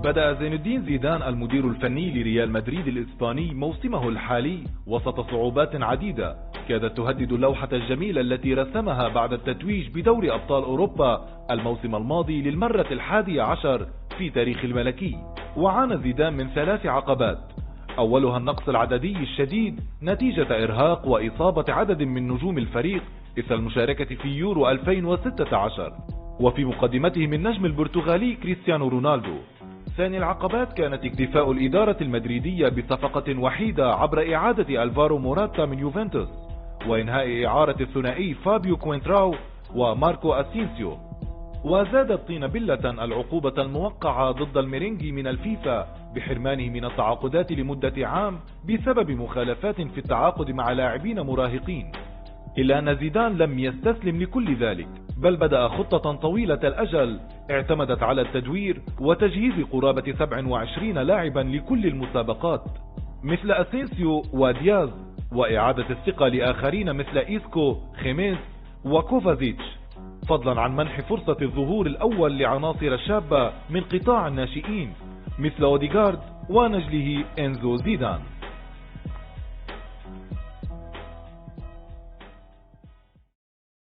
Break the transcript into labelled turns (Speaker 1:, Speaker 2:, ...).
Speaker 1: بدأ زين الدين زيدان المدير الفني لريال مدريد الإسباني موسمه الحالي وسط صعوبات عديدة كادت تهدد اللوحة الجميلة التي رسمها بعد التتويج بدوري أبطال أوروبا الموسم الماضي للمرة 11 في تاريخ الملكي. وعانى زيدان من 3 عقبات، أولها النقص العددي الشديد نتيجة إرهاق وإصابة عدد من نجوم الفريق إثر المشاركة في يورو 2016، وفي مقدمتهم النجم البرتغالي كريستيانو رونالدو. ثاني العقبات كانت اكتفاء الإدارة المدريدية بصفقة وحيدة عبر إعادة ألفارو موراتا من يوفنتوس وإنهاء إعارة الثنائي فابيو كوينتراو وماركو أسينسيو. وزادت طين بلة العقوبة الموقعة ضد الميرينجي من الفيفا بحرمانه من التعاقدات لمدة عام بسبب مخالفات في التعاقد مع لاعبين مراهقين. إلا أن زيدان لم يستسلم لكل ذلك، بل بدأ خطة طويلة الأجل اعتمدت على التدوير وتجهيز قرابة 27 لاعبا لكل المسابقات مثل أسينسيو ودياز، وإعادة الثقة لآخرين مثل إيسكو، خيميز وكوفازيتش، فضلا عن منح فرصة الظهور الأول لعناصر شابة من قطاع الناشئين مثل أوديغارد ونجله إنزو زيدان.